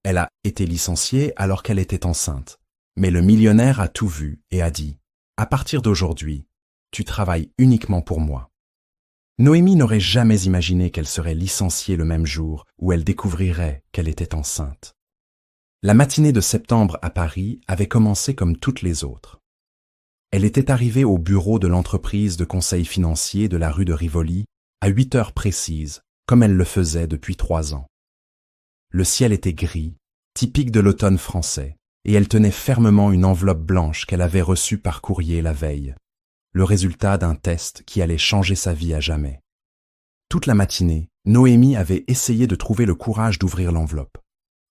Elle a été licenciée alors qu'elle était enceinte. Mais le millionnaire a tout vu et a dit « À partir d'aujourd'hui, tu travailles uniquement pour moi ». Noémie n'aurait jamais imaginé qu'elle serait licenciée le même jour où elle découvrirait qu'elle était enceinte. La matinée de septembre à Paris avait commencé comme toutes les autres. Elle était arrivée au bureau de l'entreprise de conseil financier de la rue de Rivoli à 8 heures précises, comme elle le faisait depuis 3 ans. Le ciel était gris, typique de l'automne français, et elle tenait fermement une enveloppe blanche qu'elle avait reçue par courrier la veille, le résultat d'un test qui allait changer sa vie à jamais. Toute la matinée, Noémie avait essayé de trouver le courage d'ouvrir l'enveloppe.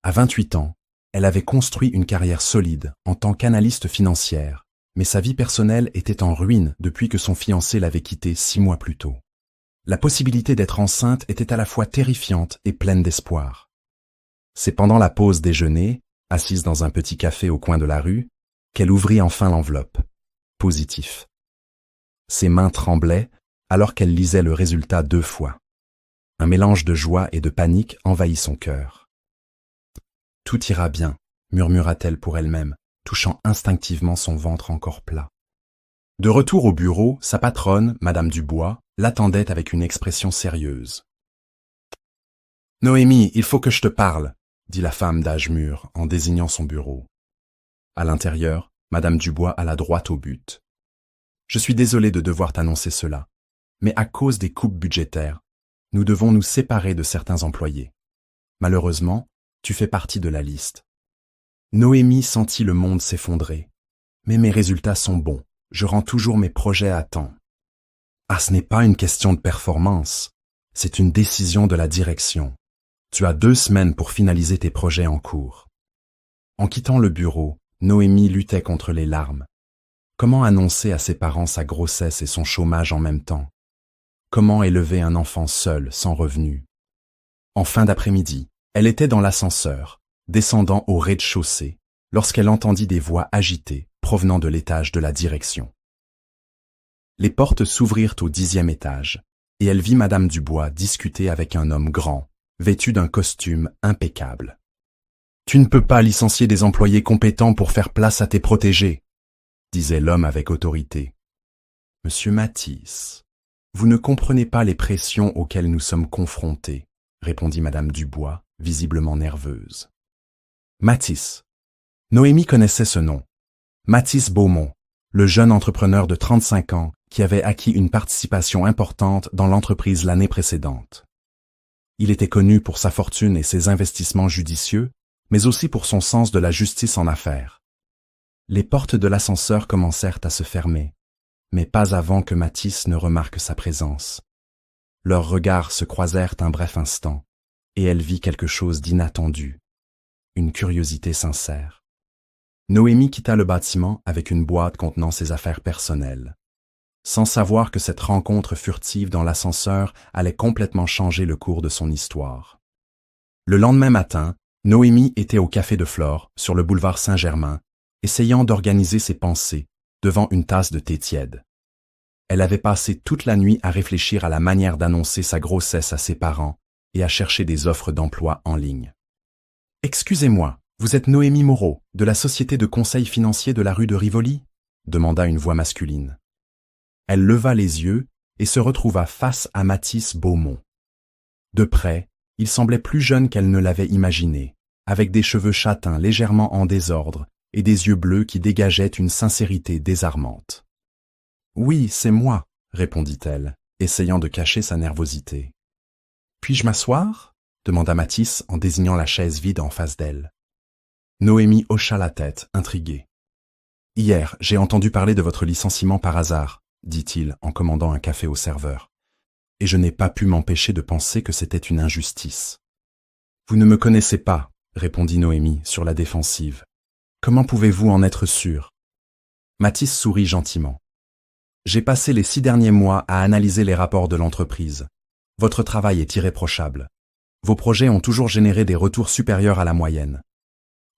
À 28 ans, elle avait construit une carrière solide en tant qu'analyste financière, mais sa vie personnelle était en ruine depuis que son fiancé l'avait quittée 6 mois plus tôt. La possibilité d'être enceinte était à la fois terrifiante et pleine d'espoir. C'est pendant la pause déjeuner, assise dans un petit café au coin de la rue, qu'elle ouvrit enfin l'enveloppe. Positif. Ses mains tremblaient alors qu'elle lisait le résultat 2 fois. Un mélange de joie et de panique envahit son cœur. « Tout ira bien », murmura-t-elle pour elle-même, touchant instinctivement son ventre encore plat. De retour au bureau, sa patronne, Madame Dubois, l'attendait avec une expression sérieuse. « Noémie, il faut que je te parle », dit la femme d'âge mûr en désignant son bureau. À l'intérieur, Madame Dubois alla droit au but. « Je suis désolée de devoir t'annoncer cela, mais à cause des coupes budgétaires, nous devons nous séparer de certains employés. Malheureusement, tu fais partie de la liste. » Noémie sentit le monde s'effondrer. « Mais mes résultats sont bons, je rends toujours mes projets à temps. » « Ah, ce n'est pas une question de performance, c'est une décision de la direction. Tu as 2 semaines pour finaliser tes projets en cours. » En quittant le bureau, Noémie luttait contre les larmes. Comment annoncer à ses parents sa grossesse et son chômage en même temps? Comment élever un enfant seul, sans revenu? En fin d'après-midi, elle était dans l'ascenseur, descendant au rez-de-chaussée, lorsqu'elle entendit des voix agitées provenant de l'étage de la direction. Les portes s'ouvrirent au 10e étage, et elle vit Madame Dubois discuter avec un homme grand, vêtu d'un costume impeccable. « Tu ne peux pas licencier des employés compétents pour faire place à tes protégés, » disait l'homme avec autorité. « Monsieur Matisse, vous ne comprenez pas les pressions auxquelles nous sommes confrontés, » répondit Madame Dubois, visiblement nerveuse. Matisse. Noémie connaissait ce nom. Matisse Beaumont, le jeune entrepreneur de 35 ans qui avait acquis une participation importante dans l'entreprise l'année précédente. Il était connu pour sa fortune et ses investissements judicieux, mais aussi pour son sens de la justice en affaires. Les portes de l'ascenseur commencèrent à se fermer, mais pas avant que Matisse ne remarque sa présence. Leurs regards se croisèrent un bref instant, et elle vit quelque chose d'inattendu, une curiosité sincère. Noémie quitta le bâtiment avec une boîte contenant ses affaires personnelles, sans savoir que cette rencontre furtive dans l'ascenseur allait complètement changer le cours de son histoire. Le lendemain matin, Noémie était au Café de Flore, sur le boulevard Saint-Germain, essayant d'organiser ses pensées devant une tasse de thé tiède. Elle avait passé toute la nuit à réfléchir à la manière d'annoncer sa grossesse à ses parents et à chercher des offres d'emploi en ligne. « Excusez-moi, vous êtes Noémie Moreau, de la société de conseil financier de la rue de Rivoli ?» demanda une voix masculine. Elle leva les yeux et se retrouva face à Matisse Beaumont. De près, il semblait plus jeune qu'elle ne l'avait imaginé, avec des cheveux châtains légèrement en désordre et des yeux bleus qui dégageaient une sincérité désarmante. « Oui, c'est moi, » répondit-elle, essayant de cacher sa nervosité. « Puis-je m'asseoir » demanda Matisse en désignant la chaise vide en face d'elle. Noémie hocha la tête, intriguée. « Hier, j'ai entendu parler de votre licenciement par hasard, » dit-il en commandant un café au serveur. « Et je n'ai pas pu m'empêcher de penser que c'était une injustice. »« Vous ne me connaissez pas, » répondit Noémie sur la défensive. « Comment pouvez-vous en être sûr ?» Matisse sourit gentiment. « J'ai passé les 6 derniers mois à analyser les rapports de l'entreprise. Votre travail est irréprochable. Vos projets ont toujours généré des retours supérieurs à la moyenne.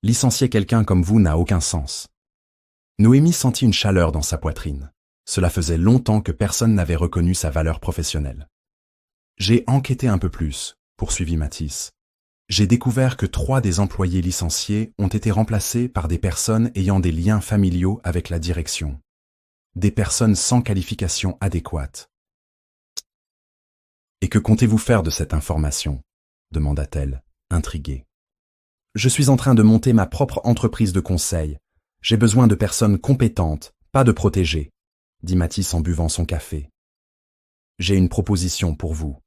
Licencier quelqu'un comme vous n'a aucun sens. » Noémie sentit une chaleur dans sa poitrine. Cela faisait longtemps que personne n'avait reconnu sa valeur professionnelle. « J'ai enquêté un peu plus, » poursuivit Matisse. « j'ai découvert que 3 des employés licenciés ont été remplacés par des personnes ayant des liens familiaux avec la direction. Des personnes sans qualification adéquate. Et que comptez-vous faire de cette information ? Demanda-t-elle, intriguée. Je suis en train de monter ma propre entreprise de conseil. J'ai besoin de personnes compétentes, pas de protégés, dit Mathis en buvant son café. J'ai une proposition pour vous.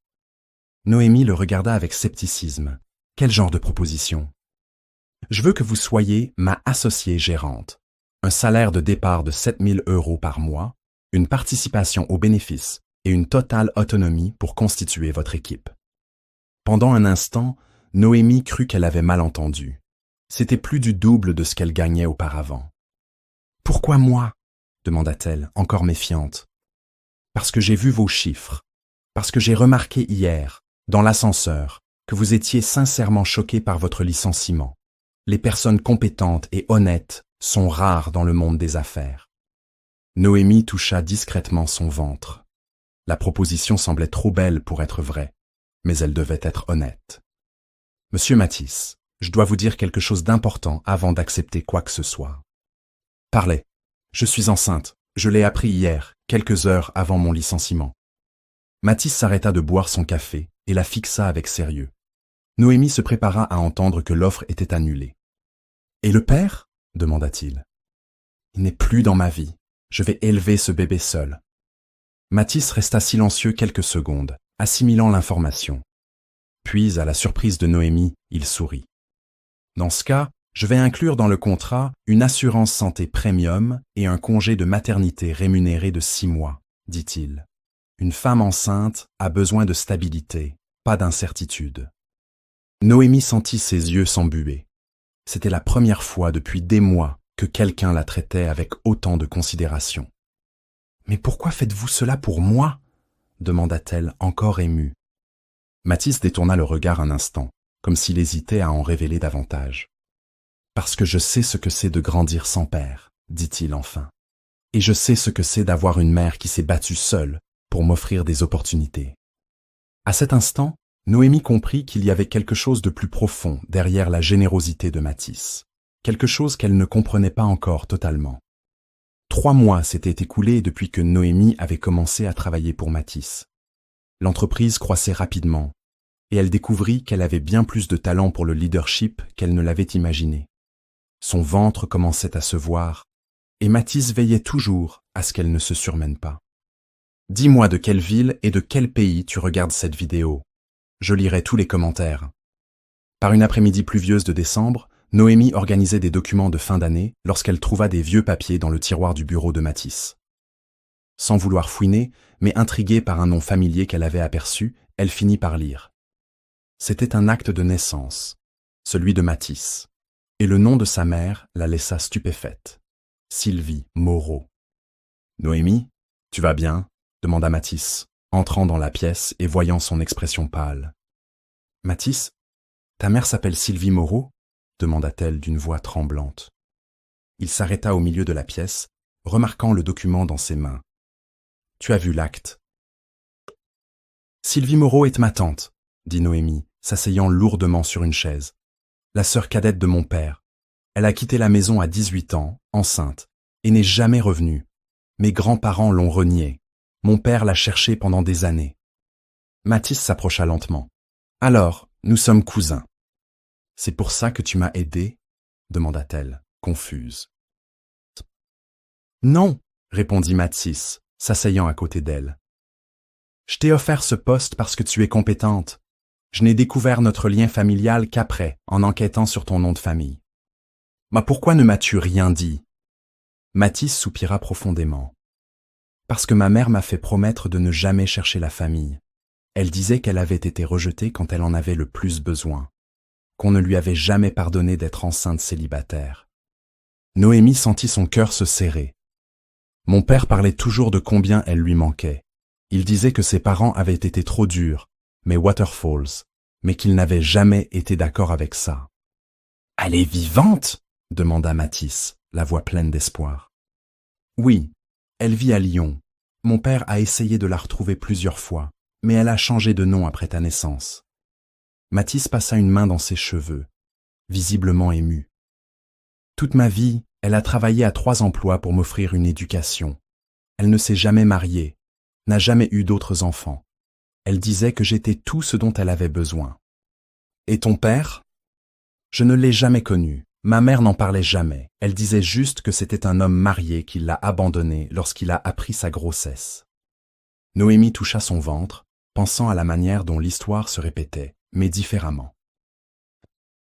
Noémie le regarda avec scepticisme. Quel genre de proposition ? Je veux que vous soyez ma associée gérante. Un salaire de départ de 7 000 € par mois, une participation aux bénéfices et une totale autonomie pour constituer votre équipe. Pendant un instant, Noémie crut qu'elle avait mal entendu. C'était plus du double de ce qu'elle gagnait auparavant. « Pourquoi moi ?» demanda-t-elle, encore méfiante. « Parce que j'ai vu vos chiffres, parce que j'ai remarqué hier, dans l'ascenseur, que vous étiez sincèrement choqué par votre licenciement. Les personnes compétentes et honnêtes sont rares dans le monde des affaires. » Noémie toucha discrètement son ventre. La proposition semblait trop belle pour être vraie, mais elle devait être honnête. « Monsieur Mathis, je dois vous dire quelque chose d'important avant d'accepter quoi que ce soit. »« Parlez. Je suis enceinte. Je l'ai appris hier, quelques heures avant mon licenciement. » Mathis s'arrêta de boire son café et la fixa avec sérieux. Noémie se prépara à entendre que l'offre était annulée. « Et le père ?» demanda-t-il. « Il n'est plus dans ma vie. Je vais élever ce bébé seul. » Mathis resta silencieux quelques secondes, assimilant l'information. Puis, à la surprise de Noémie, il sourit. « Dans ce cas, je vais inclure dans le contrat une assurance santé premium et un congé de maternité rémunéré de 6 mois, dit-il. Une femme enceinte a besoin de stabilité, pas d'incertitude. » Noémie sentit ses yeux s'embuer. C'était la première fois depuis des mois que quelqu'un la traitait avec autant de considération. « Mais pourquoi faites-vous cela pour moi ?» demanda-t-elle encore émue. Mathis détourna le regard un instant, comme s'il hésitait à en révéler davantage. « Parce que je sais ce que c'est de grandir sans père, » dit-il enfin. « Et je sais ce que c'est d'avoir une mère qui s'est battue seule pour m'offrir des opportunités. » À cet instant, Noémie comprit qu'il y avait quelque chose de plus profond derrière la générosité de Mathis, quelque chose qu'elle ne comprenait pas encore totalement. 3 mois s'étaient écoulés depuis que Noémie avait commencé à travailler pour Mathis. L'entreprise croissait rapidement, et elle découvrit qu'elle avait bien plus de talent pour le leadership qu'elle ne l'avait imaginé. Son ventre commençait à se voir, et Mathis veillait toujours à ce qu'elle ne se surmène pas. « Dis-moi de quelle ville et de quel pays tu regardes cette vidéo. Je lirai tous les commentaires. » Par une après-midi pluvieuse de décembre, Noémie organisait des documents de fin d'année lorsqu'elle trouva des vieux papiers dans le tiroir du bureau de Mathis. Sans vouloir fouiner, mais intriguée par un nom familier qu'elle avait aperçu, elle finit par lire. C'était un acte de naissance, celui de Mathis, et le nom de sa mère la laissa stupéfaite. Sylvie Moreau. « Noémie, tu vas bien ?» demanda Mathis, entrant dans la pièce et voyant son expression pâle. « Mathis, ta mère s'appelle Sylvie Moreau ?» demanda-t-elle d'une voix tremblante. Il s'arrêta au milieu de la pièce, remarquant le document dans ses mains. « Tu as vu l'acte. »« Sylvie Moreau est ma tante, » dit Noémie, s'asseyant lourdement sur une chaise. « La sœur cadette de mon père. Elle a quitté la maison à 18 ans, enceinte, et n'est jamais revenue. Mes grands-parents l'ont reniée. Mon père l'a cherchée pendant des années. » Mathis s'approcha lentement. « Alors, nous sommes cousins. »« C'est pour ça que tu m'as aidé ?» demanda-t-elle, confuse. « Non, » répondit Mathis, s'asseyant à côté d'elle. « Je t'ai offert ce poste parce que tu es compétente. Je n'ai découvert notre lien familial qu'après, en enquêtant sur ton nom de famille. »« Mais pourquoi ne m'as-tu rien dit ?» Mathis soupira profondément. « Parce que ma mère m'a fait promettre de ne jamais chercher la famille. Elle disait qu'elle avait été rejetée quand elle en avait le plus besoin, qu'on ne lui avait jamais pardonné d'être enceinte célibataire. » Noémie sentit son cœur se serrer. Mon père parlait toujours de combien elle lui manquait. Il disait que ses parents avaient été trop durs, mais Waterfalls, mais qu'il n'avait jamais été d'accord avec ça. « Elle est vivante ?» demanda Mathis, la voix pleine d'espoir. « Oui, elle vit à Lyon. Mon père a essayé de la retrouver plusieurs fois, mais elle a changé de nom après ta naissance. » Mathis passa une main dans ses cheveux, visiblement ému. Toute ma vie, elle a travaillé à 3 emplois pour m'offrir une éducation. Elle ne s'est jamais mariée, n'a jamais eu d'autres enfants. Elle disait que j'étais tout ce dont elle avait besoin. Et ton père? Je ne l'ai jamais connu. Ma mère n'en parlait jamais. Elle disait juste que c'était un homme marié qui l'a abandonné lorsqu'il a appris sa grossesse. Noémie toucha son ventre, pensant à la manière dont l'histoire se répétait, mais différemment.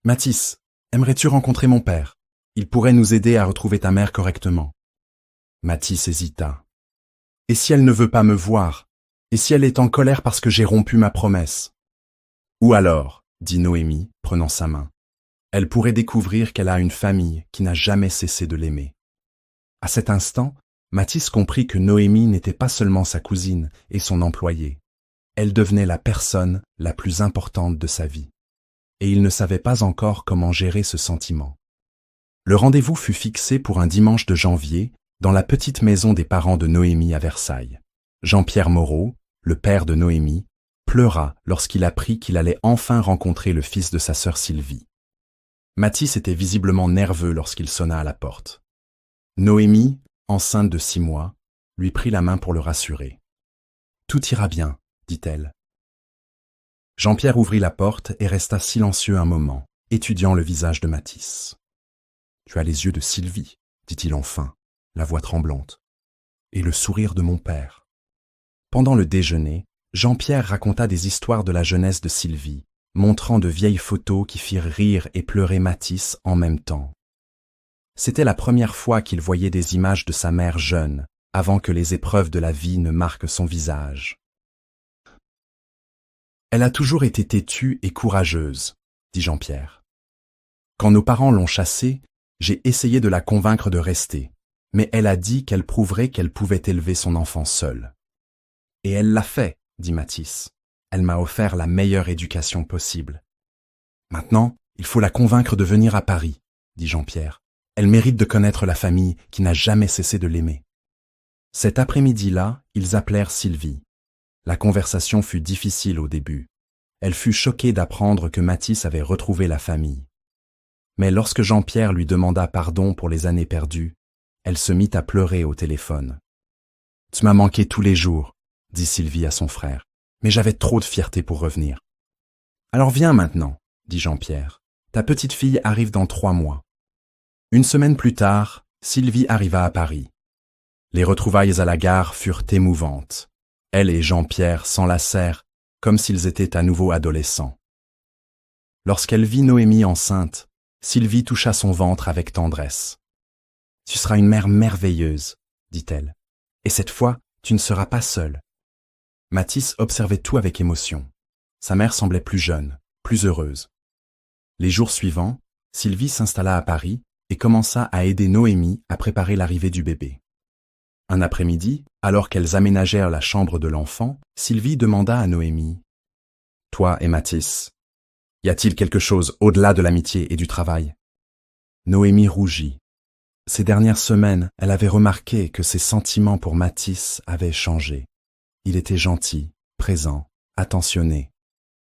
Mathis, aimerais-tu rencontrer mon père? Il pourrait nous aider à retrouver ta mère correctement. Mathis hésita. Et si elle ne veut pas me voir? Et si elle est en colère parce que j'ai rompu ma promesse? Ou alors, dit Noémie, prenant sa main, elle pourrait découvrir qu'elle a une famille qui n'a jamais cessé de l'aimer. À cet instant, Mathis comprit que Noémie n'était pas seulement sa cousine et son employée. Elle devenait la personne la plus importante de sa vie. Et il ne savait pas encore comment gérer ce sentiment. Le rendez-vous fut fixé pour un dimanche de janvier dans la petite maison des parents de Noémie à Versailles. Jean-Pierre Moreau, le père de Noémie, pleura lorsqu'il apprit qu'il allait enfin rencontrer le fils de sa sœur Sylvie. Mathis était visiblement nerveux lorsqu'il sonna à la porte. Noémie, enceinte de 6 mois, lui prit la main pour le rassurer. « Tout ira bien, » dit-elle. Jean-Pierre ouvrit la porte et resta silencieux un moment, étudiant le visage de Mathis. « Tu as les yeux de Sylvie, » dit-il enfin, la voix tremblante, « et le sourire de mon père. » Pendant le déjeuner, Jean-Pierre raconta des histoires de la jeunesse de Sylvie, montrant de vieilles photos qui firent rire et pleurer Mathis en même temps. C'était la première fois qu'il voyait des images de sa mère jeune, avant que les épreuves de la vie ne marquent son visage. « Elle a toujours été têtue et courageuse, » dit Jean-Pierre. « Quand nos parents l'ont chassée, j'ai essayé de la convaincre de rester, mais elle a dit qu'elle prouverait qu'elle pouvait élever son enfant seule. »« Et elle l'a fait, » dit Mathis. « Elle m'a offert la meilleure éducation possible. »« Maintenant, il faut la convaincre de venir à Paris, » dit Jean-Pierre. « Elle mérite de connaître la famille qui n'a jamais cessé de l'aimer. » Cet après-midi-là, ils appelèrent Sylvie. La conversation fut difficile au début. Elle fut choquée d'apprendre que Mathis avait retrouvé la famille. Mais lorsque Jean-Pierre lui demanda pardon pour les années perdues, elle se mit à pleurer au téléphone. « Tu m'as manqué tous les jours, » dit Sylvie à son frère, « mais j'avais trop de fierté pour revenir. »« Alors viens maintenant, » dit Jean-Pierre. « Ta petite fille arrive dans 3 mois. » Une semaine plus tard, Sylvie arriva à Paris. Les retrouvailles à la gare furent émouvantes. Elle et Jean-Pierre s'enlacèrent comme s'ils étaient à nouveau adolescents. Lorsqu'elle vit Noémie enceinte, Sylvie toucha son ventre avec tendresse. « Tu seras une mère merveilleuse, » dit-elle. « Et cette fois, tu ne seras pas seule. » Mathis observait tout avec émotion. Sa mère semblait plus jeune, plus heureuse. Les jours suivants, Sylvie s'installa à Paris et commença à aider Noémie à préparer l'arrivée du bébé. Un après-midi, alors qu'elles aménagèrent la chambre de l'enfant, Sylvie demanda à Noémie « Toi et Mathis, y a-t-il quelque chose au-delà de l'amitié et du travail ?» Noémie rougit. Ces dernières semaines, elle avait remarqué que ses sentiments pour Mathis avaient changé. Il était gentil, présent, attentionné,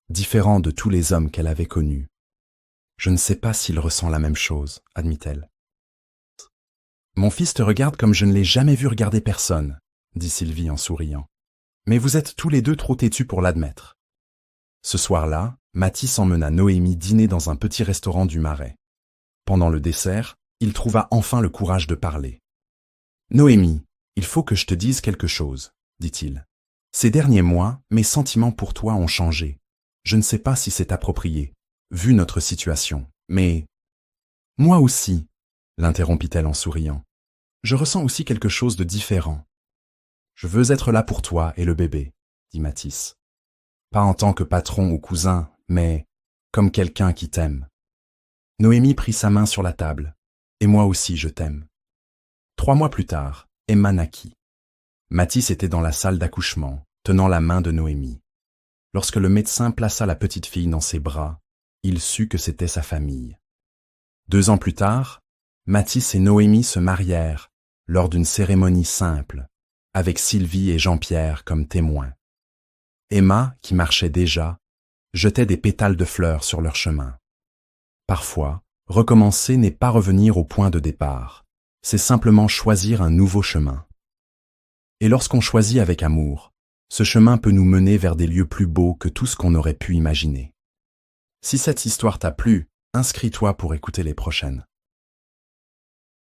différent de tous les hommes qu'elle avait connus. « Je ne sais pas s'il ressent la même chose, » admit-elle. « Mon fils te regarde comme je ne l'ai jamais vu regarder personne, » dit Sylvie en souriant. « Mais vous êtes tous les deux trop têtus pour l'admettre. » Ce soir-là, Mathis emmena Noémie dîner dans un petit restaurant du Marais. Pendant le dessert, il trouva enfin le courage de parler. « Noémie, il faut que je te dise quelque chose, » dit-il. « Ces derniers mois, mes sentiments pour toi ont changé. Je ne sais pas si c'est approprié, vu notre situation, mais... »« Moi aussi, » l'interrompit-elle en souriant. « Je ressens aussi quelque chose de différent. »« Je veux être là pour toi et le bébé, » dit Mathis. « Pas en tant que patron ou cousin, mais comme quelqu'un qui t'aime. » Noémie prit sa main sur la table. « Et moi aussi je t'aime. » 3 mois plus tard, Emma naquit. Mathis était dans la salle d'accouchement, tenant la main de Noémie. Lorsque le médecin plaça la petite fille dans ses bras, il sut que c'était sa famille. 2 ans plus tard, Mathis et Noémie se marièrent lors d'une cérémonie simple, avec Sylvie et Jean-Pierre comme témoins. Emma, qui marchait déjà, jetaient des pétales de fleurs sur leur chemin. Parfois, recommencer n'est pas revenir au point de départ, c'est simplement choisir un nouveau chemin. Et lorsqu'on choisit avec amour, ce chemin peut nous mener vers des lieux plus beaux que tout ce qu'on aurait pu imaginer. Si cette histoire t'a plu, inscris-toi pour écouter les prochaines.